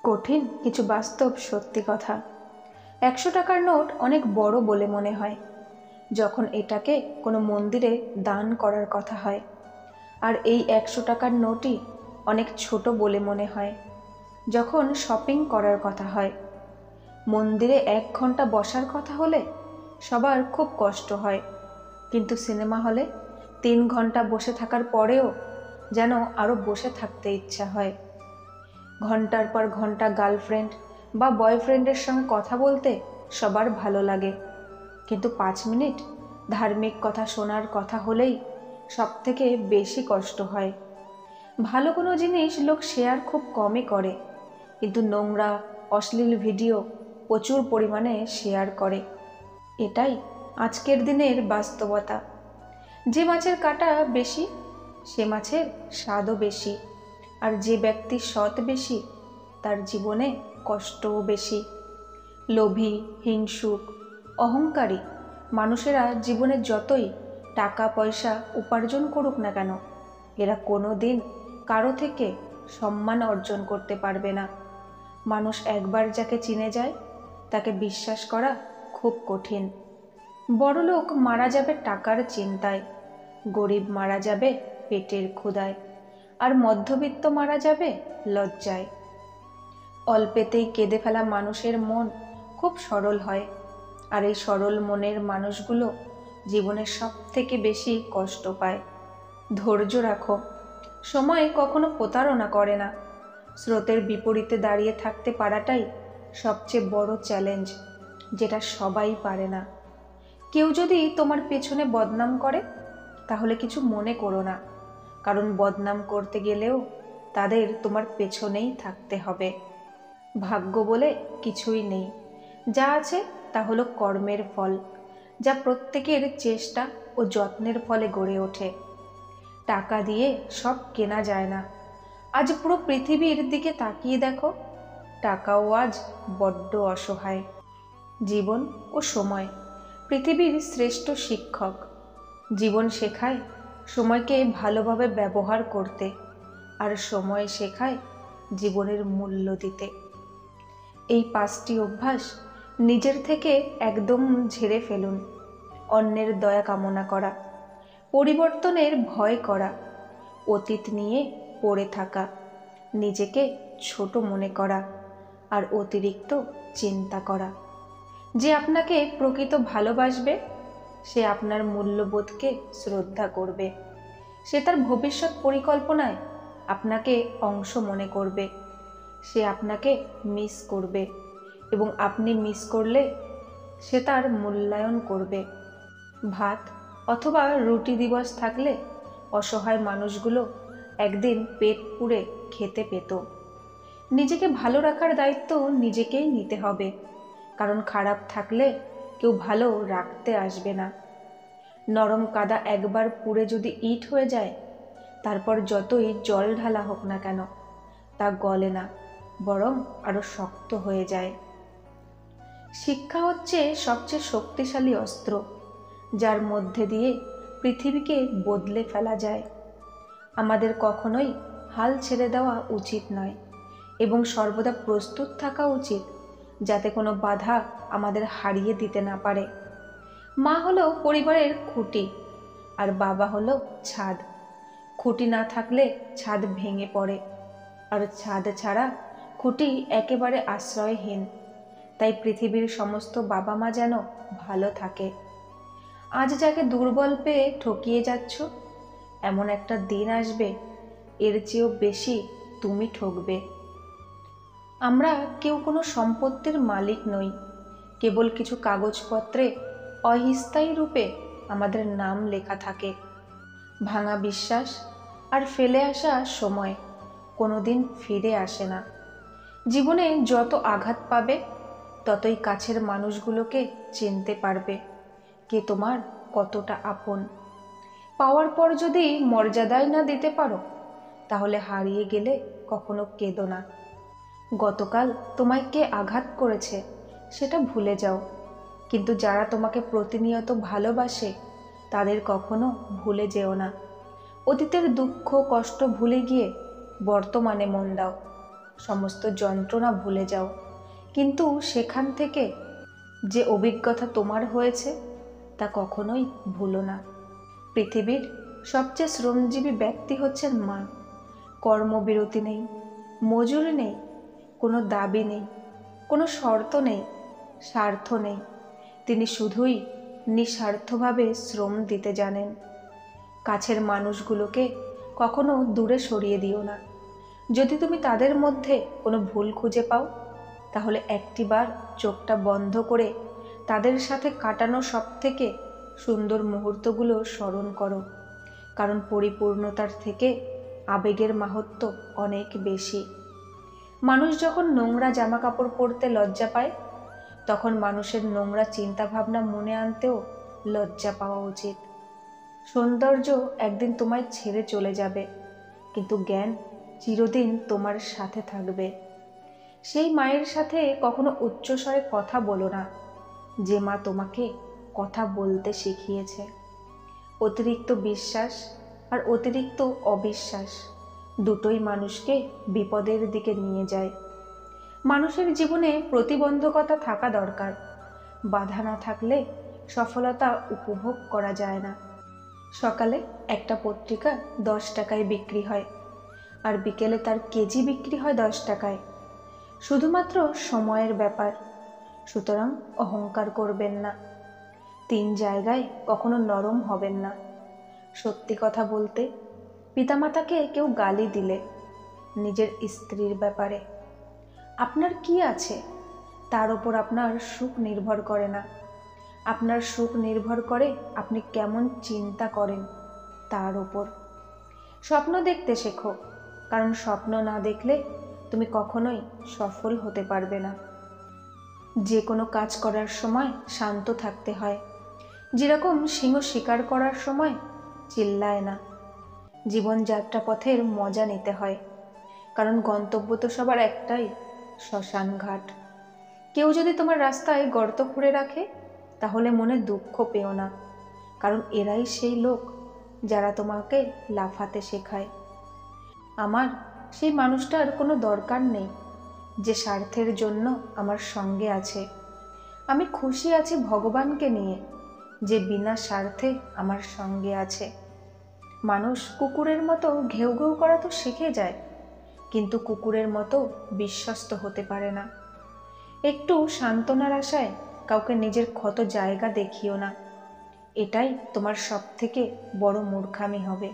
কঠিন কিছু বাস্তব সত্যি কথা। 100 টাকার নোট অনেক বড় বলে মনে হয় যখন এটাকে কোনো মন্দিরে দান করার কথা হয়, আর এই 100 টাকার নোটই অনেক ছোট বলে মনে হয় যখন শপিং করার কথা হয়। মন্দিরে 1 ঘন্টা বসার কথা হলে সবার খুব কষ্ট হয়, কিন্তু সিনেমা হলে 3 ঘন্টা বসে থাকার পরেও যেন আরও বসে থাকতে ইচ্ছা হয়। ঘন্টার পর ঘন্টা গার্লফ্রেন্ড বা বয়ফ্রেন্ডের সঙ্গে কথা বলতে সবার ভালো লাগে, কিন্তু 5 মিনিট ধার্মিক কথা শোনার কথা হলেই সব থেকে বেশি কষ্ট হয়। ভালো কোনো জিনিস লোক শেয়ার খুব কমই করে, কিন্তু নোংরা অশ্লীল ভিডিও প্রচুর পরিমাণে শেয়ার করে। এটাই আজকের দিনের বাস্তবতা। যে মাছের কাঁটা বেশি সে মাছের স্বাদও বেশি, আর যে ব্যক্তি সৎ বেশি তার জীবনে কষ্টও বেশি। লোভী, হিংসুক, অহংকারী মানুষেরা জীবনে যতই টাকা পয়সা উপার্জন করুক না কেন, এরা কোনো দিন কারো থেকে সম্মান অর্জন করতে পারবে না। মানুষ একবার যাকে চিনে যায় তাকে বিশ্বাস করা খুব কঠিন। বড়লোক মারা যাবে টাকার চিন্তায়, গরিব মারা যাবে পেটের ক্ষুধায়, আর মধ্যবিত্ত মারা যাবে লজ্জায়। অল্পেতেই কেঁদে ফেলা মানুষের মন খুব সরল হয়, আর এই সরল মনের মানুষগুলো জীবনে সব থেকে বেশি কষ্ট পায়। ধৈর্য রাখো, সময় কখনো প্রতারণা করে না। স্রোতের বিপরীতে দাঁড়িয়ে থাকতে পারাটাই সবচেয়ে বড় চ্যালেঞ্জ, যেটা সবাই পারে না। কেউ যদি তোমার পেছনে বদনাম করে তাহলে কিছু মনে করো না, কারণ বদনাম করতে গেলেও তাদের তোমার পেছনেই থাকতে হবে। ভাগ্য বলে কিছুই নেই, যা আছে তা হলো কর্মের ফল, যা প্রত্যেকের চেষ্টা ও যত্নের ফলে গড়ে ওঠে। টাকা দিয়ে সব কেনা যায় না। আজ পুরো পৃথিবীর দিকে তাকিয়ে দেখো, টাকাও আজ বড্ড অসহায়। জীবন ও সময় পৃথিবীর শ্রেষ্ঠ শিক্ষক। জীবন শেখায় সময়কে ভালোভাবে ব্যবহার করতে, আর সময় শেখায় জীবনের মূল্য দিতে। এই 5টি অভ্যাস নিজের থেকে একদম ঝেড়ে ফেলুন। অন্যের দয়া কামনা করা, পরিবর্তনের ভয় করা, অতীত নিয়ে পড়ে থাকা, নিজেকে ছোট মনে করা, আর অতিরিক্ত চিন্তা করা। যে আপনাকে প্রকৃত ভালোবাসবে সে আপনার মূল্যবোধকে শ্রদ্ধা করবে। সে তার ভবিষ্যৎ পরিকল্পনায় আপনাকে অংশ মনে করবে। সে আপনাকে মিস করবে, এবং আপনি মিস করলে সে তার মূল্যায়ন করবে। ভাত অথবা রুটি দিবস থাকলে অসহায় মানুষগুলো একদিন পেট পুড়ে খেতে পেত। নিজেকে ভালো রাখার দায়িত্ব নিজেকেই নিতে হবে, কারণ খারাপ থাকলে কেউ ভালো রাখতে আসবে না। নরম কাদা একবার পুড়ে যদি ইট হয়ে যায়, তারপর যতই জল ঢালা হোক না কেন তা গলে না, বরং আরো শক্ত হয়ে যায়। শিক্ষা হচ্ছে সবচেয়ে শক্তিশালী অস্ত্র, যার মধ্যে দিয়ে পৃথিবীকে বদলে ফেলা যায়। আমাদের কখনোই হাল ছেড়ে দেওয়া উচিত নয়, এবং সর্বদা প্রস্তুত থাকা উচিত যাতে কোনো বাধা আমাদের হারিয়ে দিতে না পারে। মা হলো পরিবারের খুঁটি, আর বাবা হলো ছাদ। খুঁটি না থাকলে ছাদ ভেঙে পড়ে, আর ছাদ ছাড়া খুঁটি একেবারে আশ্রয়হীন। তাই পৃথিবীর সমস্ত বাবা মা যেন ভালো থাকে। আজ যাকে দুর্বল পেয়ে ঠকিয়ে যাচ্ছ, এমন একটা দিন আসবে এর চেয়েও বেশি তুমি ঠকবে। আমরা কেউ কোনো সম্পত্তির মালিক নই, কেবল কিছু কাগজপত্রে অস্থায়ী রূপে আমাদের নাম লেখা থাকে। ভাঙা বিশ্বাস আর ফেলে আসা সময় কোনোদিন ফিরে আসে না। জীবনে যত আঘাত পাবে ততই কাছের মানুষগুলোকে চিনতে পারবে কে তোমার কতটা আপন। পাওয়ার পর যদি মর্যাদাই না দিতে পারো, তাহলে হারিয়ে গেলে কখনো কেঁদো না। গতকাল তোমায় কে আঘাত করেছে সেটা ভুলে যাও, কিন্তু যারা তোমাকে প্রতিনিয়ত ভালোবাসে তাদের কখনো ভুলে যেও না। অতীতের দুঃখ কষ্ট ভুলে গিয়ে বর্তমানে মন দাও। সমস্ত যন্ত্রণা ভুলে যাও, কিন্তু সেখান থেকে যে অভিজ্ঞতা তোমার হয়েছে তা কখনোই ভুলো না। পৃথিবীর সবচেয়ে শ্রমজীবী ব্যক্তি হচ্ছেন মা। কর্মবিরতি নেই, মজুরি নেই, কোনো দাবি নেই, কোনো শর্ত নেই, স্বার্থ নেই। তিনি শুধুই নিঃস্বার্থভাবে শ্রম দিতে জানেন। কাছের মানুষগুলোকে কখনো দূরে সরিয়ে দিও না। যদি তুমি তাদের মধ্যে কোনো ভুল খুঁজে পাও, তাহলে একটিবার চোখটা বন্ধ করে তাদের সাথে কাটানো সবথেকে সুন্দর মুহূর্তগুলো স্মরণ করো। কারণ পরিপূর্ণতার থেকে আবেগের মাহাত্ম্য অনেক বেশি। মানুষ যখন নোংরা জামা কাপড় পরতে লজ্জা পায়, তখন মানুষের নোংরা চিন্তাভাবনা মনে আনতেও লজ্জা পাওয়া উচিত। সৌন্দর্য একদিন তোমায় ছেড়ে চলে যাবে, কিন্তু জ্ঞান চিরদিন তোমার সাথে থাকবে। সেই মায়ের সাথে কখনো উচ্চস্বরে কথা বলো না, যে মা তোমাকে কথা বলতে শিখিয়েছে। অতিরিক্ত বিশ্বাস আর অতিরিক্ত অবিশ্বাস দুটোই মানুষকে বিপদের দিকে নিয়ে যায়। মানুষের জীবনে প্রতিবন্ধকতা থাকা দরকার। বাধা না থাকলে সফলতা উপভোগ করা যায় না। সকালে একটা পত্রিকা 10 টাকায় বিক্রি হয়, আর বিকেলে তার কেজি বিক্রি হয় 10 টাকায়। শুধুমাত্র সময়ের ব্যাপার। সুতরাং অহংকার করবেন না। 3 জায়গায় কখনো নরম হবেন না। সত্যি কথা বলতে, পিতামাতাকে কেউ গালি দিলে নিজের স্ত্রীর ব্যাপারে আপনার কি আছে তার ওপর আপনার সুখ নির্ভর করে না। আপনার সুখ নির্ভর করে আপনি কেমন চিন্তা করেন তার ওপর। স্বপ্ন দেখতে শেখো, কারণ স্বপ্ন না দেখলে তুমি কখনোই সফল হতে পারবে না। যে কোনো কাজ করার সময় শান্ত থাকতে হয়। যেরকম সিংহ শিকার করার সময় চিল্লায় না। জীবনযাত্রা পথের মজা নিতে হয়, কারণ গন্তব্য তো সবার একটাই, শ্মশান ঘাট। কেউ যদি তোমার রাস্তায় গর্ত খুঁড়ে রাখে, তাহলে মনে দুঃখ পেও না, কারণ এরাই সেই লোক যারা তোমাকে লাফাতে শেখায়। আমার সেই মানুষটার কোনো দরকার নেই যে স্বার্থের জন্য আমার সঙ্গে আছে। আমি খুশি আছি ভগবানকে নিয়ে, যে বিনা স্বার্থে আমার সঙ্গে আছে। মানুষ কুকুরের মতো ঘেউ ঘেউ করা তো শিখে যায়, কিন্তু কুকুরের মতো বিশ্বস্ত হতে পারে না। একটু সান্ত্বনার আশায় কাউকে নিজের ক্ষত জায়গা দেখিও না। এটাই তোমার সবথেকে বড় মূর্খামি হবে।